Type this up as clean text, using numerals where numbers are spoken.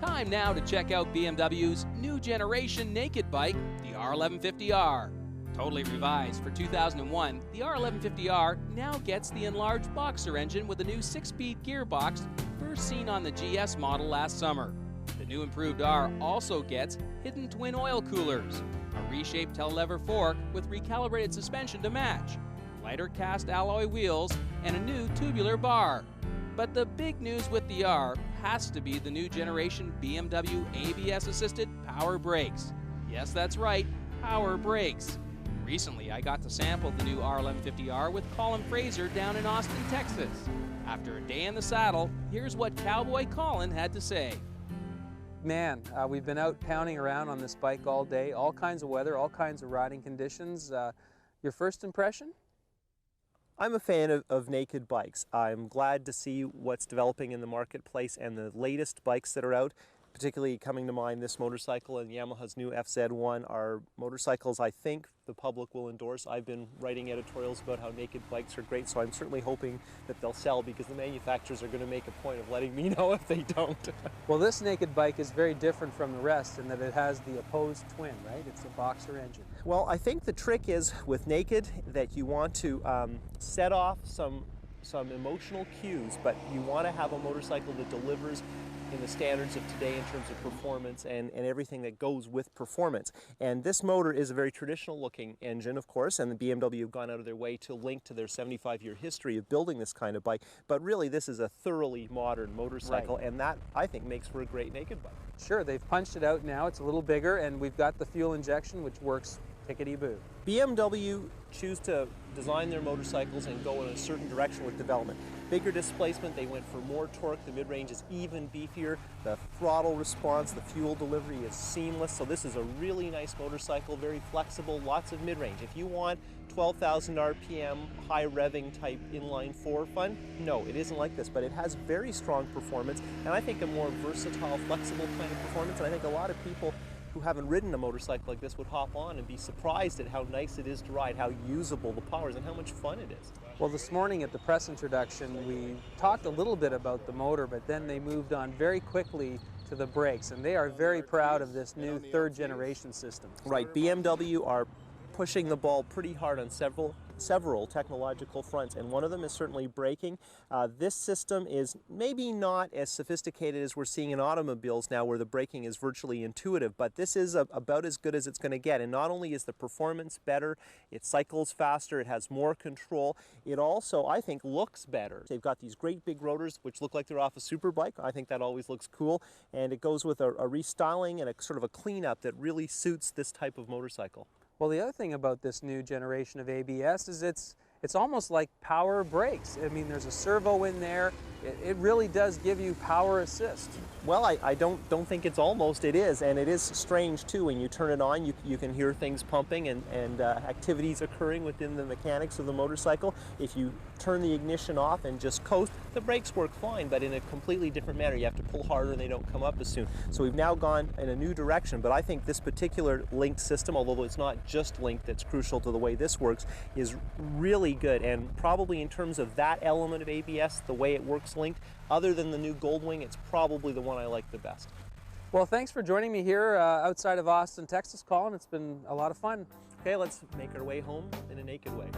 Time now to check out BMW's new generation naked bike, the R1150R. Totally revised for 2001, the R1150R now gets the enlarged boxer engine with a new 6-speed gearbox first seen on the GS model last summer. The new improved R also gets hidden twin oil coolers, a reshaped telelever fork with recalibrated suspension to match, lighter cast alloy wheels, and a new tubular bar. But the big news with the R has to be the new generation BMW ABS-assisted power brakes. Yes, that's right, power brakes. Recently, I got to sample the new R1150R with Colin Fraser down in Austin, Texas. After a day in the saddle, here's what Cowboy Colin had to say. Man, we've been out pounding around on this bike all day, all kinds of weather, all kinds of riding conditions. Your first impression? I'm a fan of naked bikes. I'm glad to see what's developing in the marketplace and the latest bikes that are out. Particularly coming to mind this motorcycle and Yamaha's new FZ1 are motorcycles I think the public will endorse. I've been writing editorials about how naked bikes are great, so I'm certainly hoping that they'll sell because the manufacturers are going to make a point of letting me know if they don't. Well, this naked bike is very different from the rest in that it has the opposed twin, right? It's a boxer engine. Well, I think the trick is with naked that you want to set off some emotional cues, but you want to have a motorcycle that delivers in the standards of today in terms of performance and everything that goes with performance. And this motor is a very traditional looking engine, of course, and the BMW have gone out of their way to link to their 75-year history of building this kind of bike. But really, this is a thoroughly modern motorcycle, right. And that, I think, makes for a great naked bike. Sure, they've punched it out now. It's a little bigger, and we've got the fuel injection, which works tickety-boo. BMW choose to design their motorcycles and go in a certain direction with development. Bigger displacement, they went for more torque, the mid-range is even beefier, the throttle response, the fuel delivery is seamless, so this is a really nice motorcycle, very flexible, lots of mid-range. If you want 12,000 RPM, high revving type inline 4 fun, no, it isn't like this, but it has very strong performance, and I think a more versatile, flexible kind of performance, and I think a lot of people who haven't ridden a motorcycle like this would hop on and be surprised at how nice it is to ride, how usable the power is, and how much fun it is. Well, this morning at the press introduction, we talked a little bit about the motor, but then they moved on very quickly to the brakes, and they are very proud of this new third-generation system. Right, BMW are pushing the ball pretty hard on several technological fronts, and one of them is certainly braking. This system is maybe not as sophisticated as we're seeing in automobiles now, where the braking is virtually intuitive, but this is about as good as it's going to get. And not only is the performance better, it cycles faster, it has more control, it also, I think, looks better. They've got these great big rotors which look like they're off a superbike. I think that always looks cool, and it goes with a restyling and a sort of a cleanup that really suits this type of motorcycle. Well, the other thing about this new generation of ABS is it's almost like power brakes. I mean, there's a servo in there. It really does give you power assist. Well, I don't think it's almost, it is, and it is strange too. When you turn it on, you can hear things pumping and activities occurring within the mechanics of the motorcycle. If you turn the ignition off and just coast, the brakes work fine, but in a completely different manner. You have to pull harder and they don't come up as soon. So we've now gone in a new direction, but I think this particular linked system, although it's not just linked that's crucial to the way this works, is really good, and probably in terms of that element of ABS, the way it works linked, other than the new Goldwing, it's probably the one I like the best. Well, thanks for joining me here outside of Austin, Texas, Colin. It's been a lot of fun. Okay, let's make our way home in a naked way.